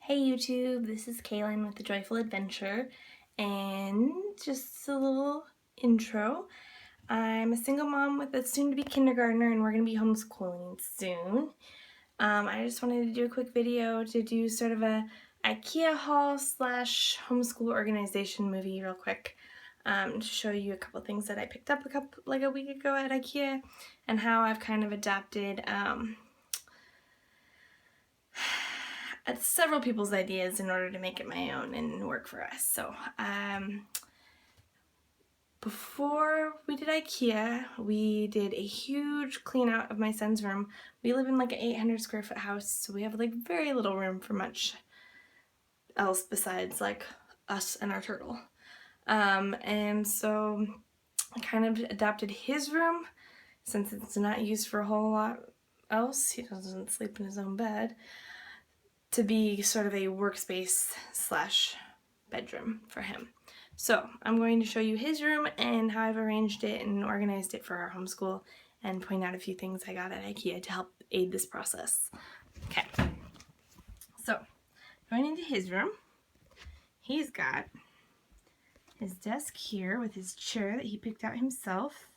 Hey YouTube, this is Kaylin with The Joyful Adventure, and just a little intro. I'm a single mom with a soon-to-be kindergartner, and we're going to be homeschooling soon. I just wanted to do a quick video to do sort of a IKEA haul slash homeschool organization movie real quick, to show you a couple things that I picked up a week ago at IKEA, and how I've kind of adapted several people's ideas in order to make it my own and work for us. So before we did IKEA, we did a huge clean out of my son's room. We live in like an 800 square foot house, so we have like very little room for much else besides like us and our turtle. And so I kind of adapted his room, since it's not used for a whole lot else. He doesn't sleep in his own bed, to be sort of a workspace slash bedroom for him. So I'm going to show you his room and how I've arranged it and organized it for our homeschool, and point out a few things I got at IKEA to help aid this process. Okay, so going into his room, he's got his desk here with his chair that he picked out himself.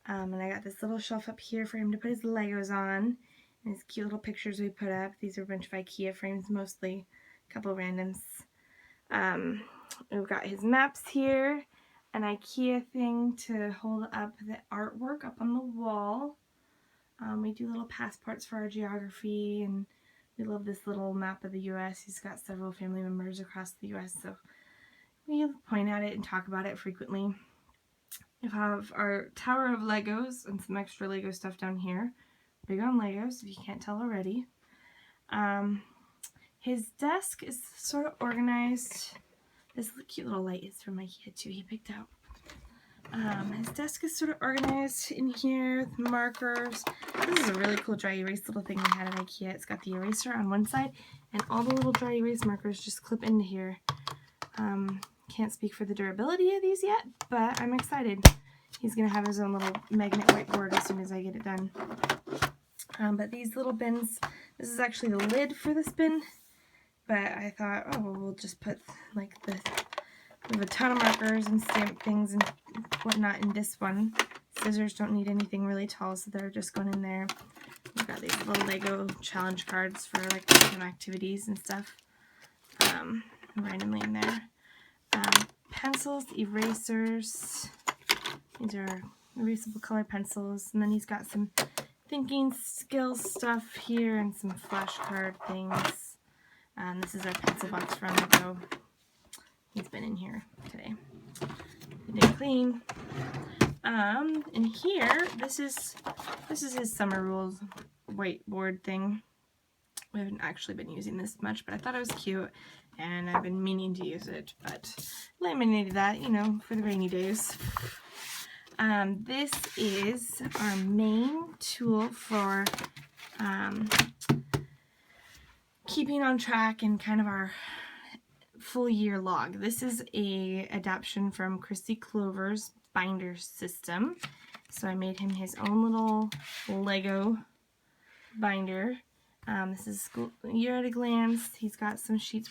And I got this little shelf up here for him to put his Legos on. And these cute little pictures we put up. These are a bunch of IKEA frames mostly, a couple of randoms. We've got his maps here, an IKEA thing to hold up the artwork up on the wall. We do little passports for our geography, and we love this little map of the U.S. He's got several family members across the U.S., so we point at it and talk about it frequently. We have our tower of Legos and some extra Lego stuff down here. Big on Legos, if you can't tell already. His desk is sort of organized. This cute little light is from IKEA too, he picked out. His desk is sort of organized in here with markers. This is a really cool dry erase little thing we had at IKEA. It's got the eraser on one side, and all the little dry erase markers just clip into here. Can't speak for the durability of these yet, but I'm excited. He's going to have his own little magnet whiteboard as soon as I get it done. But these little bins, this is actually the lid for this bin, but I thought, oh, well, we'll just put like this. We have a ton of markers and stamp things and whatnot in this one. Scissors don't need anything really tall, so they're just going in there. We've got these little Lego challenge cards for like different activities and stuff, randomly in there. Pencils, erasers. These are erasable color pencils, and then he's got some thinking skills stuff here and some flashcard things. This is our pencil box from Lego. He's been in here today. He did clean. And here, this is his summer rules whiteboard thing. We haven't actually been using this much, but I thought it was cute, and I've been meaning to use it, but laminated that, you know, for the rainy days. This is our main tool for keeping on track and kind of our full year log. This is a adaption from Kristi Clovers binder system. So I made him his own little Lego binder. This is school year at a glance. He's got some sheets.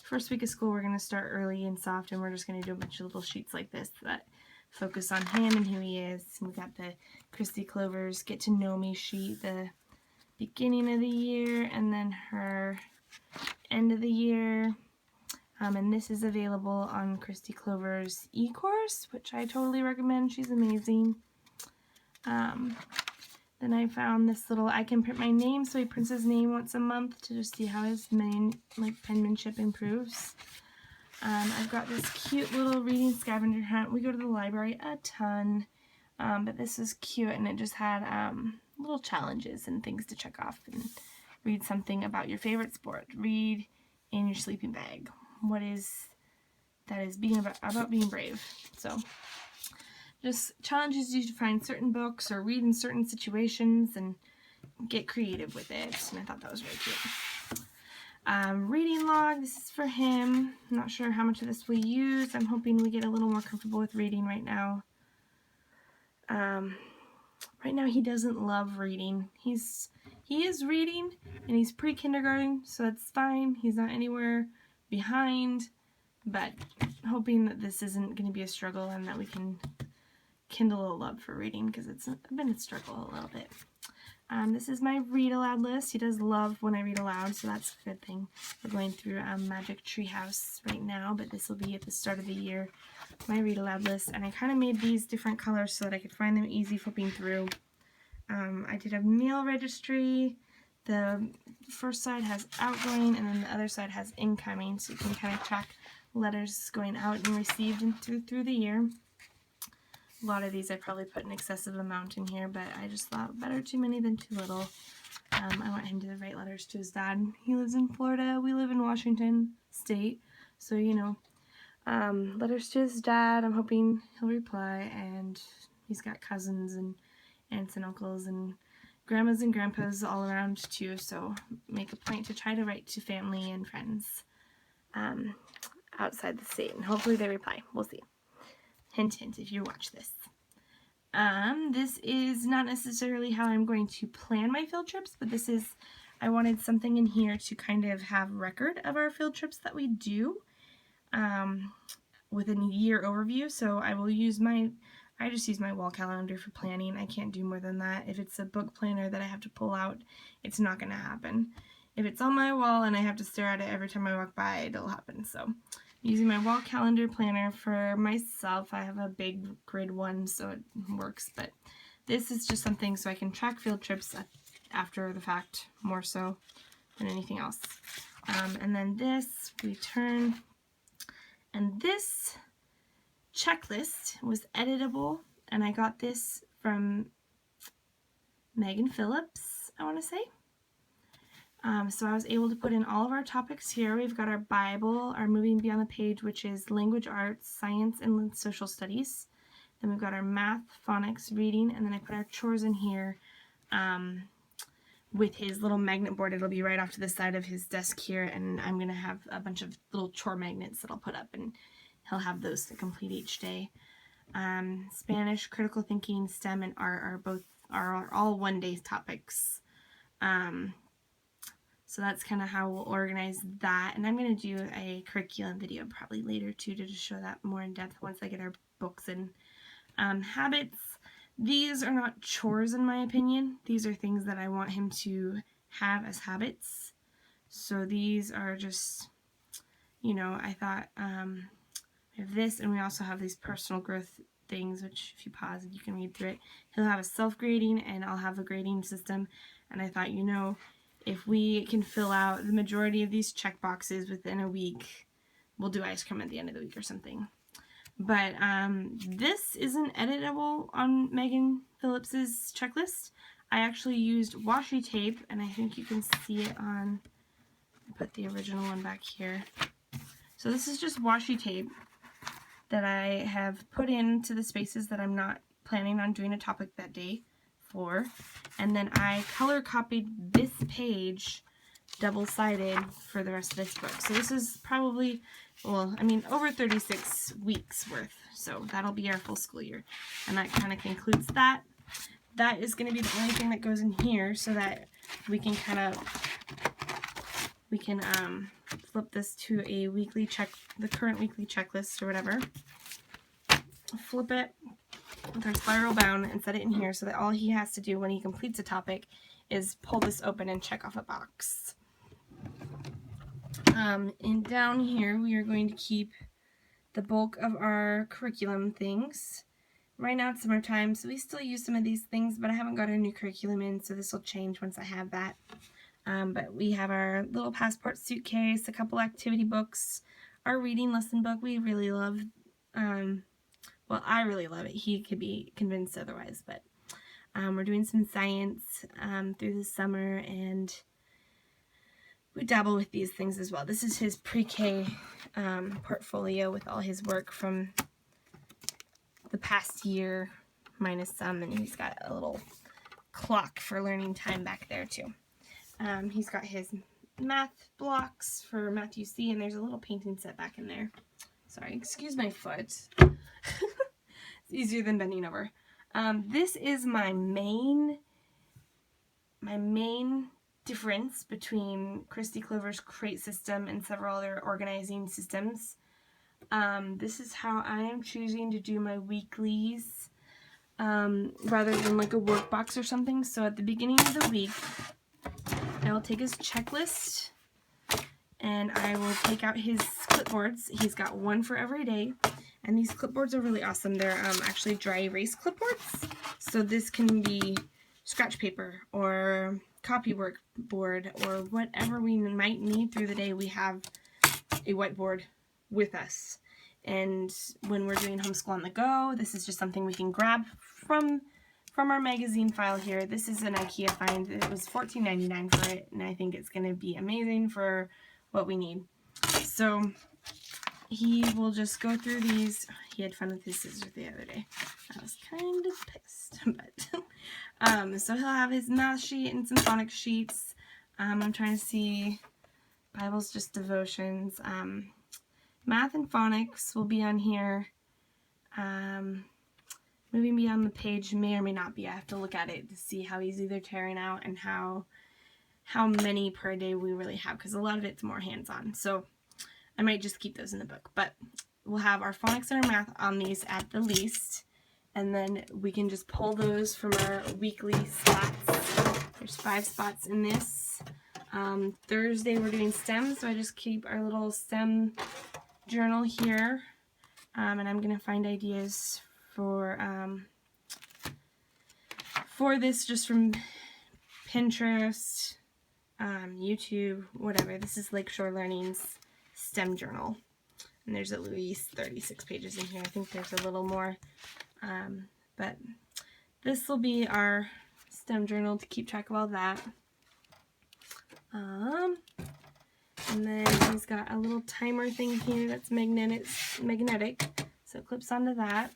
First week of school, we're gonna start early and soft, and we're just gonna do a bunch of little sheets like this that focus on him and who he is. And we got the Kristi Clovers Get to Know Me sheet, the beginning of the year, and then her end of the year. And this is available on Kristi Clovers e-course, which I totally recommend. She's amazing. Then I found this little, I can print my name, so he prints his name once a month to just see how his penmanship improves. I've got this cute little reading scavenger hunt. We go to the library a ton, but this is cute, and it just had little challenges and things to check off. And read something about your favorite sport. Read in your sleeping bag. What is that is being about being brave. So just challenges you to find certain books or read in certain situations and get creative with it. And I thought that was really cute. Reading log, this is for him. I'm not sure how much of this we use. I'm hoping we get a little more comfortable with reading right now. Right now he doesn't love reading. He's He is reading, and he's pre-kindergarten, so that's fine. He's not anywhere behind, but hoping that this isn't going to be a struggle and that we can kindle a love for reading, because it's been a struggle a little bit. This is my read aloud list. He does love when I read aloud, so that's a good thing. We're going through Magic Treehouse right now, but this will be at the start of the year, my read aloud list. And I kind of made these different colors so that I could find them easy flipping through. I did a mail registry. The first side has outgoing, and then the other side has incoming, so you can kind of track letters going out and received through the year. A lot of these I probably put an excessive amount in here, but I just thought better too many than too little. I want him to write letters to his dad. He lives in Florida. We live in Washington State, so you know. Letters to his dad. I'm hoping he'll reply, and he's got cousins and aunts and uncles and grandmas and grandpas all around too, so make a point to try to write to family and friends outside the state, and hopefully they reply. We'll see. Hint, hint, if you watch this. This is not necessarily how I'm going to plan my field trips, but this is, I wanted something in here to kind of have record of our field trips that we do with a year overview. So I will use I just use my wall calendar for planning. I can't do more than that. If it's a book planner that I have to pull out, it's not going to happen. If it's on my wall and I have to stare at it every time I walk by, it'll happen. So using my wall calendar planner for myself. I have a big grid one, so it works, but this is just something so I can track field trips after the fact more so than anything else. And then this, we turn, and this checklist was editable, and I got this from Megan Phillips, I want to say. So I was able to put in all of our topics here. We've got our Bible, our Moving Beyond the Page, which is language arts, science, and social studies. Then we've got our math, phonics, reading, and then I put our chores in here with his little magnet board. It'll be right off to the side of his desk here, and I'm going to have a bunch of little chore magnets that I'll put up, and he'll have those to complete each day. Spanish, critical thinking, STEM, and art are all one-day topics. So that's kind of how we'll organize that. And I'm going to do a curriculum video probably later too, to just show that more in depth once I get our books in. Habits. These are not chores in my opinion. These are things that I want him to have as habits. So these are just, you know, I thought we have this, and we also have these personal growth things, which if you pause it, you can read through it. He'll have a self-grading, and I'll have a grading system. And I thought, you know, if we can fill out the majority of these check boxes within a week, we'll do ice cream at the end of the week or something. But this isn't editable on Megan Phillips's checklist. I actually used washi tape, and I think you can see it on, I put the original one back here. So this is just washi tape that I have put into the spaces that I'm not planning on doing a topic that day for. And then I color copied this page double-sided for the rest of this book. So this is probably, well, I mean, over 36 weeks worth. So that'll be our full school year. And that kind of concludes that. That is going to be the only thing that goes in here, so that we can flip this to a weekly the current weekly checklist or whatever. Flip it with our spiral bound and set it in here, so that all he has to do when he completes a topic is pull this open and check off a box. And down here we are going to keep the bulk of our curriculum things. Right now it's summertime, so we still use some of these things, but I haven't got our new curriculum in, so this will change once I have that. But we have our little passport suitcase, a couple activity books, our reading lesson book. We really love, well, I really love it. He could be convinced otherwise, but we're doing some science through the summer, and we dabble with these things as well. This is his pre-K portfolio with all his work from the past year, minus some, and he's got a little clock for learning time back there too. He's got his math blocks for Math UC, and there's a little painting set back in there. Sorry, excuse my foot. It's easier than bending over. This is my main my main difference between Kristi Clovers' crate system and several other organizing systems. This is how I am choosing to do my weeklies, rather than like a workbox or something. So at the beginning of the week, I will take his checklist and I will take out his clipboards. He's got one for every day. And these clipboards are really awesome. They're actually dry erase clipboards. So this can be scratch paper or copywork board or whatever we might need through the day. We have a whiteboard with us. And when we're doing homeschool on the go, this is just something we can grab from our magazine file here. This is an IKEA find. It was $14.99 for it, and I think it's going to be amazing for what we need. So he will just go through these. He had fun with his scissors the other day. I was kind of pissed, but so he'll have his math sheet and some phonics sheets. I'm trying to see Bible's just devotions. Math and phonics will be on here. Moving beyond the page may or may not be. I have to look at it to see how easy they're tearing out and how many per day we really have, because a lot of it's more hands-on. So I might just keep those in the book, but we'll have our phonics and our math on these at the least, and then we can just pull those from our weekly spots. There's 5 spots in this. Thursday we're doing STEM, so I just keep our little STEM journal here, and I'm going to find ideas for this just from Pinterest, YouTube, whatever. This is Lakeshore Learning's STEM journal, and there's at least 36 pages in here. I think there's a little more, but this will be our STEM journal to keep track of all that. And then he's got a little timer thing here that's magnetic, so it clips onto that.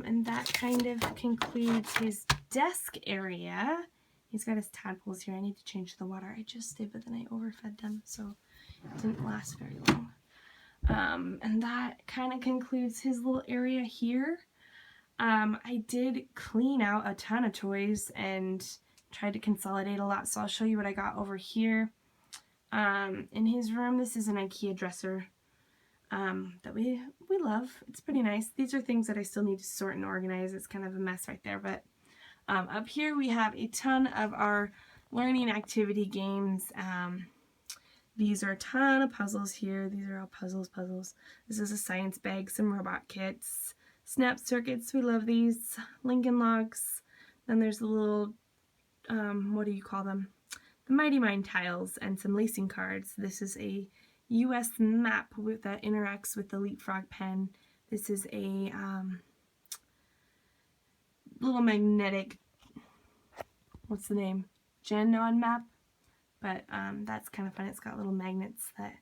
And that kind of concludes his desk area. He's got his tadpoles here. I need to change the water. I just did, but then I overfed them, so it didn't last very long. And that kind of concludes his little area here. I did clean out a ton of toys and tried to consolidate a lot, so I'll show you what I got over here. In his room, this is an IKEA dresser that we love. It's pretty nice. These are things that I still need to sort and organize. It's kind of a mess right there, but up here we have a ton of our learning activity games. These are a ton of puzzles here. These are all puzzles. This is a science bag, some robot kits, snap circuits. We love these. Lincoln Logs. Then there's the little, what do you call them? The Mighty Mine tiles and some lacing cards. This is a US map that interacts with the Leapfrog pen. This is a little magnetic, what's the name? Genon map. But that's kind of fun. It's got little magnets that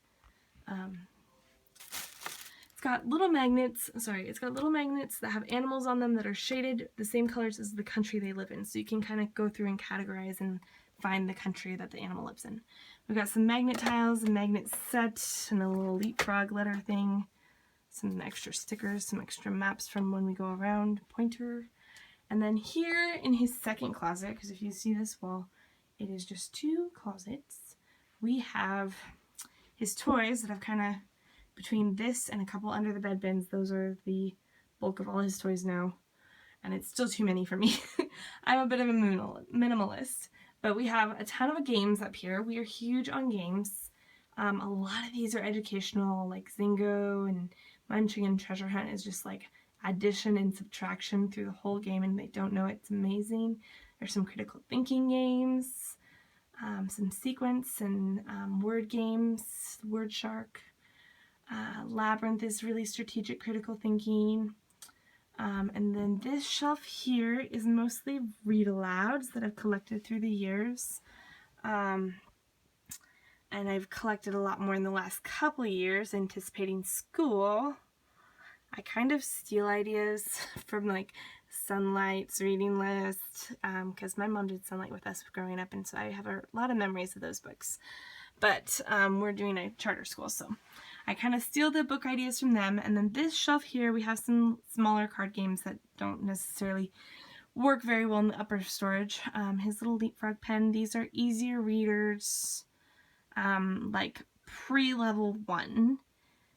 it's got little magnets that have animals on them that are shaded the same colors as the country they live in. So you can kind of go through and categorize and find the country that the animal lives in. We've got some magnet tiles, a magnet set, and a little Leapfrog letter thing, some extra stickers, some extra maps from when we go around, pointer. And then here in his second closet, because if you see this wall, it is just 2 closets. We have his toys that I've kind of, between this and a couple under the bed bins, those are the bulk of all his toys now. And it's still too many for me. I'm a bit of a minimalist. But we have a ton of games up here. We are huge on games. A lot of these are educational, like Zingo and Munching and Treasure Hunt is just like addition and subtraction through the whole game, and they don't know it's amazing. There's some critical thinking games, some sequence and word games, Word Shark. Labyrinth is really strategic critical thinking. And then this shelf here is mostly read-alouds that I've collected through the years. And I've collected a lot more in the last couple of years, anticipating school. I kind of steal ideas from like Sunlight's reading list, because my mom did Sunlight with us growing up, and so I have a lot of memories of those books. But we're doing a charter school, so I kind of steal the book ideas from them. And then this shelf here, we have some smaller card games that don't necessarily work very well in the upper storage. His little Leapfrog pen, these are easier readers, like pre-level 1.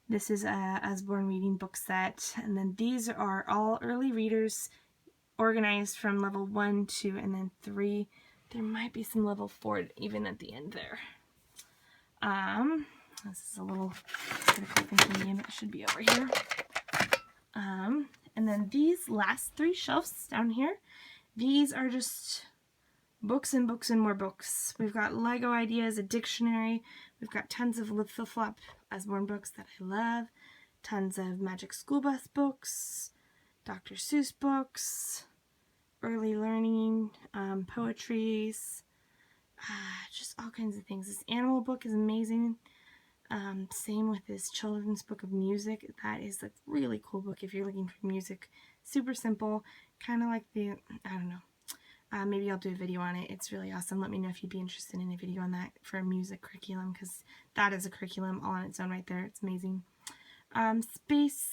This is a Usborne reading book set, and then these are all early readers organized from level 1, 2, and then 3. There might be some level 4 even at the end there. This is a little critical thinking unit, should be over here. And then these last 3 shelves down here, these are just books and books and more books. We've got Lego ideas, a dictionary. We've got tons of flip-flop Usborne books that I love. Tons of Magic School Bus books, Dr. Seuss books, early learning, poetries, just all kinds of things. This animal book is amazing. Same with this children's book of music. That is a really cool book if you're looking for music. Super simple, kind of like the, I don't know, maybe I'll do a video on it. It's really awesome. Let me know if you'd be interested in a video on that for a music curriculum, because that is a curriculum all on its own right there. It's amazing. Space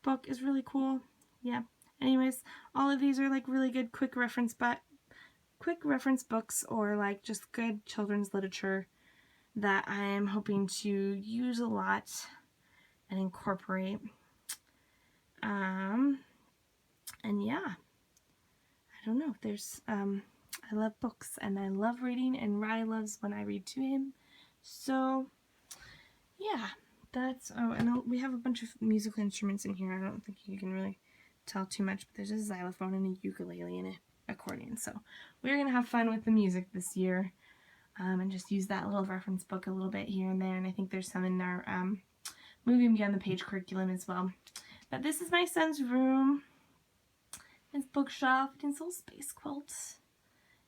book is really cool. Yeah. Anyways, all of these are like really good quick reference books, or like just good children's literature that I am hoping to use a lot and incorporate. And yeah, I don't know. I love books and I love reading, and Rye loves when I read to him. So yeah, and we have a bunch of musical instruments in here. I don't think you can really tell too much, but there's a xylophone and a ukulele and an accordion. So we're going to have fun with the music this year. And just use that little reference book a little bit here and there, and I think there's some in our Moving Beyond the Page curriculum as well. But this is my son's room, his bookshelf, and his little space quilt.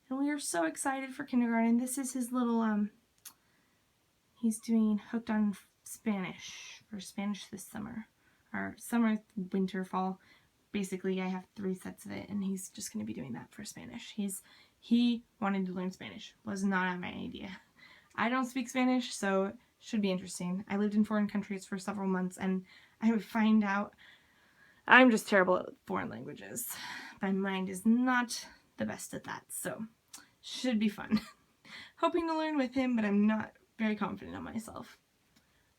And we are so excited for kindergarten. This is his little, he's doing Hooked on Spanish for Spanish this summer. Or summer, winter, fall. Basically, I have 3 sets of it, and he's just going to be doing that for Spanish. He wanted to learn Spanish. Was not on my idea. I don't speak Spanish, so it should be interesting. I lived in foreign countries for several months, and I would find out I'm just terrible at foreign languages. My mind is not the best at that, so should be fun. Hoping to learn with him, but I'm not very confident on myself.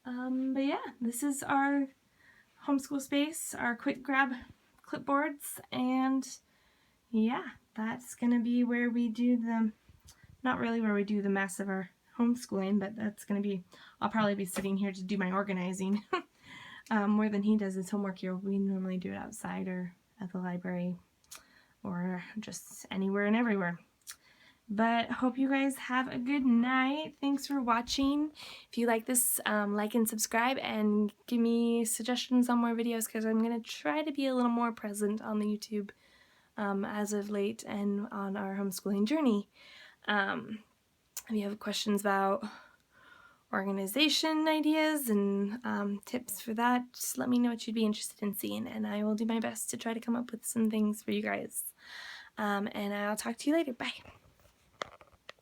But yeah, this is our homeschool space, our quick grab clipboards, and yeah, that's gonna be where we do not really where we do the mass of our homeschooling, but that's gonna be, I'll probably be sitting here to do my organizing more than he does his homework here. We normally do it outside or at the library or just anywhere and everywhere. But hope you guys have a good night. Thanks for watching. If you like this, like and subscribe, and give me suggestions on more videos, because I'm going to try to be a little more present on the YouTube as of late and on our homeschooling journey. If you have questions about organization ideas and tips for that, just let me know what you'd be interested in seeing, and I will do my best to try to come up with some things for you guys. And I'll talk to you later. Bye.